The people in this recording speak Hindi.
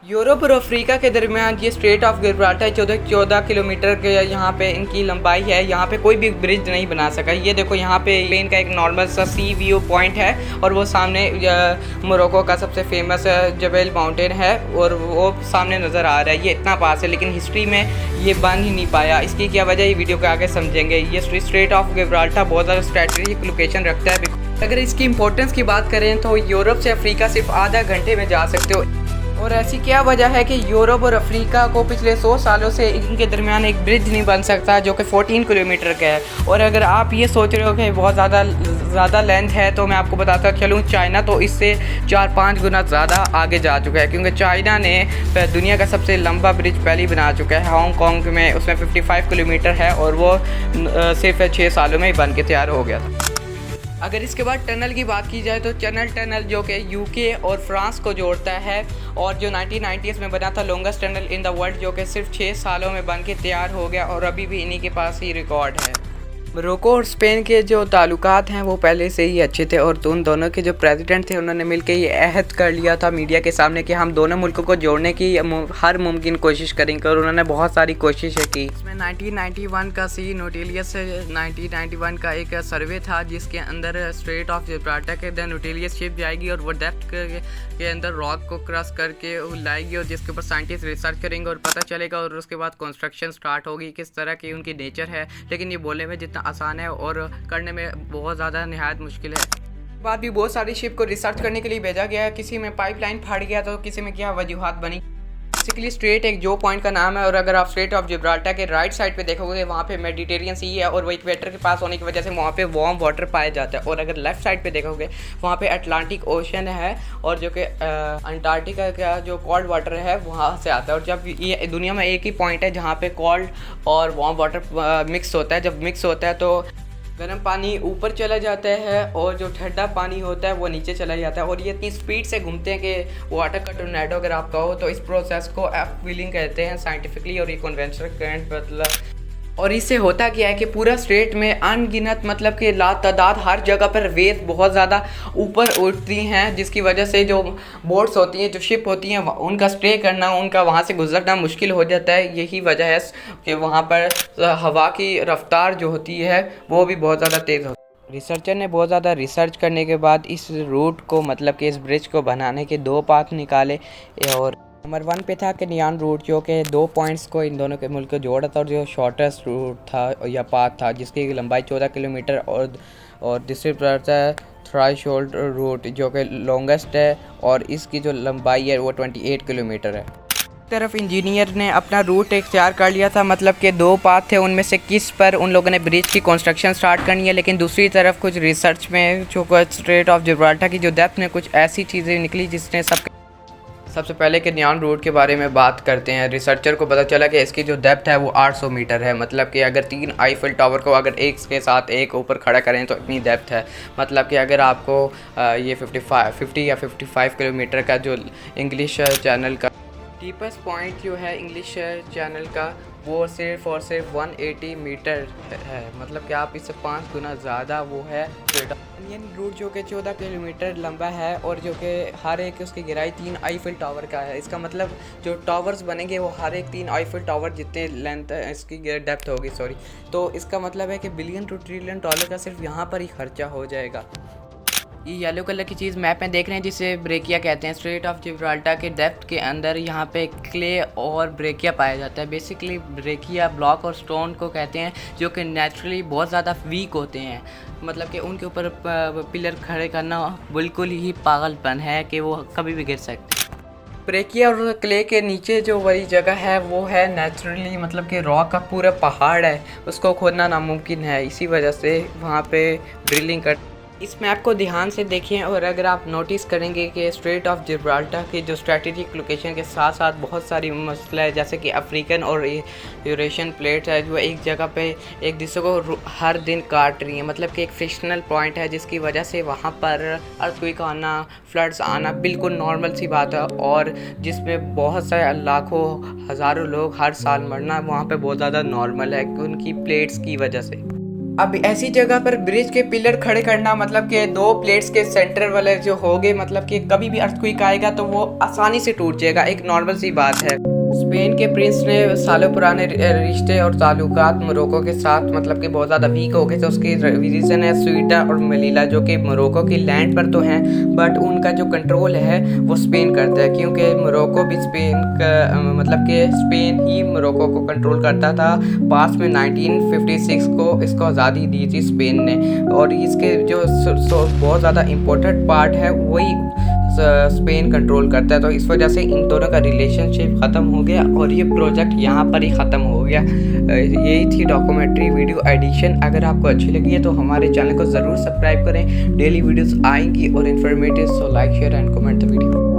यूरोप और अफ्रीका के दरमियान ये स्ट्रेट ऑफ गिब्राल्टर 14 किलोमीटर के यहाँ पे इनकी लंबाई है। यहाँ पे कोई भी ब्रिज नहीं बना सका। ये देखो यहाँ पे स्पेन का एक नॉर्मल सा सी व्यू पॉइंट है और वो सामने मोरक्को का सबसे फेमस जबेल माउंटेन है और वो सामने नज़र आ रहा है। ये इतना पास है लेकिन हिस्ट्री में ये बन ही नहीं पाया। इसकी क्या वजह ये वीडियो के आगे समझेंगे। ये स्ट्रेट ऑफ गिब्राल्टर बहुत ज़्यादा स्ट्रेटेजिक लोकेशन रखता है। अगर इसकी इंपॉर्टेंस की बात करें तो यूरोप से अफ्रीका सिर्फ आधा घंटे में जा सकते हो। और ऐसी क्या वजह है कि यूरोप और अफ्रीका को पिछले 100 सालों से इनके दरमियान एक ब्रिज नहीं बन सकता जो कि 14 किलोमीटर का है। और अगर आप ये सोच रहे हो कि बहुत ज़्यादा लेंथ है तो मैं आपको बताता चलूँ, चाइना तो इससे 4-5 गुना ज़्यादा आगे जा चुका है, क्योंकि चाइना ने दुनिया का सबसे लंबा ब्रिज पहले ही बना चुका है। हांगकॉन्ग में उसमें 55 किलोमीटर है और वो सिर्फ 6 सालों में ही बन के तैयार हो गया था। अगर इसके बाद टनल की बात की जाए तो टनल जो कि यूके और फ्रांस को जोड़ता है और जो 1990s में बना था longest tunnel in the world, जो कि सिर्फ 6 सालों में बन के तैयार हो गया और अभी भी इन्हीं के पास ही रिकॉर्ड है। मोरक्को और स्पेन के जो ताल्लुकात हैं वो पहले से ही अच्छे थे और उन दोनों के जो प्रेसिडेंट थे उन्होंने मिलकर ये अहद कर लिया था मीडिया के सामने कि हम दोनों मुल्कों को जोड़ने की हर मुमकिन कोशिश करेंगे और उन्होंने बहुत सारी कोशिशें की। इसमें 1991 का सी नोटिलियस 1991 का एक सर्वे था जिसके अंदर स्ट्रेट ऑफ जिब्राल्टर के अंदर नोटिलियस शिप जाएगी और वो डेप्थ के अंदर रॉक को क्रॉस करके लाएगी और जिसके ऊपर साइंटिस्ट रिसर्च करेंगे और पता चलेगा और उसके बाद कंस्ट्रक्शन स्टार्ट होगी किस तरह की उनकी नेचर है। लेकिन ये बोलने में जितना आसान है और करने में बहुत ज़्यादा निहायत मुश्किल है। बाद भी बहुत सारी शिप को रिसर्च करने के लिए भेजा गया है। किसी में पाइपलाइन फट गया तो किसी में क्या वजूहात बनी। बेसिकली स्ट्रेट एक जो पॉइंट का नाम है और अगर आप स्ट्रेट ऑफ जिब्राल्टर के राइट साइड पे देखोगे वहाँ पे मेडिटेरियन सी है और वो इक्वेटर के पास होने की वजह से वहाँ पे वार्म वाटर पाया जाता है। और अगर लेफ्ट साइड पे देखोगे वहाँ पे अटलांटिक ओशन है और जो कि अंटार्कटिका का जो कोल्ड वाटर है वहाँ से आता है। और जब ये दुनिया में एक ही पॉइंट है जहाँ पे कोल्ड और वार्म वाटर मिक्स होता है, जब मिक्स होता है तो गर्म पानी ऊपर चला जाता है और जो ठंडा पानी होता है वो नीचे चला जाता है और ये इतनी स्पीड से घूमते हैं कि वाटर का टोर्नेडो अगर आप कहो तो इस प्रोसेस को एफ व्हीलिंग कहते हैं साइंटिफिकली। और ये कन्वेंशनल करंट मतलब और इससे होता क्या है कि पूरा स्ट्रेट में अनगिनत मतलब कि लातादाद हर जगह पर वेव बहुत ज़्यादा ऊपर उठती हैं, जिसकी वजह से जो बोट्स होती हैं, जो शिप होती हैं, उनका स्टे करना, उनका वहाँ से गुजरना मुश्किल हो जाता है। यही वजह है कि वहाँ पर हवा की रफ्तार जो होती है वो भी बहुत ज़्यादा तेज़ होती है। रिसर्चर ने बहुत ज़्यादा रिसर्च करने के बाद इस रूट को मतलब कि इस ब्रिज को बनाने के 2 पाथ निकाले और नंबर 1 पे था केनियन रूट जो कि 2 पॉइंट्स को इन दोनों के मुल्क को जोड़ा था और जो शॉर्टेस्ट रूट था या पाथ था जिसकी लंबाई 14 किलोमीटर और दूसरी तरफ था थ्रेशोल्ड रूट जो कि लॉन्गेस्ट है और इसकी जो लंबाई है वो 28 किलोमीटर है। तरफ इंजीनियर ने अपना रूट इख्तियार कर लिया था, मतलब कि 2 पाथ थे, उनमें से किस पर उन लोगों ने ब्रिज की कंस्ट्रक्शन स्टार्ट करनी है। लेकिन दूसरी तरफ कुछ रिसर्च में जो स्ट्रेट ऑफ जिब्राल्टर की जो डेप्थ में कुछ ऐसी चीज़ें निकली जिसने सबसे पहले केनियन रूट के बारे में बात करते हैं। रिसर्चर को पता चला कि इसकी जो डेप्थ है वो 800 मीटर है। मतलब कि अगर 3 आईफिल टावर को अगर एक के साथ एक ऊपर खड़ा करें तो इतनी डेप्थ है। मतलब कि अगर आपको ये 50 या 55 किलोमीटर का जो इंग्लिश चैनल का डीपेस्ट पॉइंट जो है इंग्लिश चैनल का वो सिर्फ और सिर्फ 180 मीटर है। मतलब कि आप इससे 5 गुना ज़्यादा वो है। केनियन रूट जो कि 14 किलोमीटर लंबा है और जो कि हर एक उसकी गहराई 3 आईफिल टावर का है। इसका मतलब जो टावर्स बनेंगे वो हर एक 3 आईफिल टावर जितने लेंथ इसकी डेप्थ होगी तो इसका मतलब है कि बिलियन टू ट्रिलियन डॉलर का सिर्फ यहाँ पर ही खर्चा हो जाएगा। ये येलो कलर की चीज़ मैप में देख रहे हैं जिसे ब्रेकिया कहते हैं। स्ट्रेट ऑफ जिब्राल्टर के डेप्थ के अंदर यहाँ पे क्ले और ब्रेकिया पाया जाता है। बेसिकली ब्रेकिया ब्लॉक और स्टोन को कहते हैं जो कि नेचुरली बहुत ज़्यादा वीक होते हैं। मतलब कि उनके ऊपर पिलर खड़े करना बिल्कुल ही पागलपन है कि वो कभी भी गिर सकते हैं। ब्रेकिया और क्ले के नीचे जो वही जगह है वो है नेचुरली मतलब कि रॉक का पूरा पहाड़ है, उसको खोदना नामुमकिन है। इसी वजह से वहाँ पे ड्रिलिंग कर इस मैप को ध्यान से देखिए और अगर आप नोटिस करेंगे कि स्ट्रेट ऑफ जिब्राल्टर की जो स्ट्रेटेजिक लोकेशन के साथ साथ बहुत सारी मसला है, जैसे कि अफ्रीकन और यूरेशियन प्लेट्स है जो एक जगह पे एक दूसरे को हर दिन काट रही है। मतलब कि एक फ्रिक्शनल पॉइंट है जिसकी वजह से वहाँ पर अर्थक्वेक आना, फ्लड्स आना बिल्कुल नॉर्मल सी बात है और जिसमें बहुत सारे लाखों हज़ारों लोग हर साल मरना वहाँ पर बहुत ज़्यादा नॉर्मल है उनकी प्लेट्स की वजह से। अब ऐसी जगह पर ब्रिज के पिलर खड़े करना मतलब कि दो प्लेट्स के सेंटर वाले जो हो गए, मतलब कि कभी भी अर्थक्वेक आएगा तो वो आसानी से टूट जाएगा, एक नॉर्मल सी बात है। स्पेन के प्रिंस ने सालों पुराने रिश्ते और ताल्लुकात मोरक्को के साथ मतलब कि बहुत ज़्यादा वीक हो गए थे। उसकी रीज़न है स्वीटा और मलीला, जो कि मोरक्को की लैंड पर तो हैं बट उनका जो कंट्रोल है वो स्पेन करता है, क्योंकि मोरक्को भी स्पेन का मतलब कि स्पेन ही मोरक्को को कंट्रोल करता था। पास में 1956 को इसको आज़ादी दी थी स्पेन ने, और इसके जो बहुत ज़्यादा इम्पोर्टेंट पार्ट है वही स्पेन कंट्रोल करता है। तो इस वजह से इन दोनों का रिलेशनशिप ख़त्म हो गया और ये प्रोजेक्ट यहाँ पर ही ख़त्म हो गया। यही थी डॉक्यूमेंट्री वीडियो एडिशन। अगर आपको अच्छी लगी है तो हमारे चैनल को ज़रूर सब्सक्राइब करें, डेली वीडियोस आएंगी और informative, so like share and comment the video.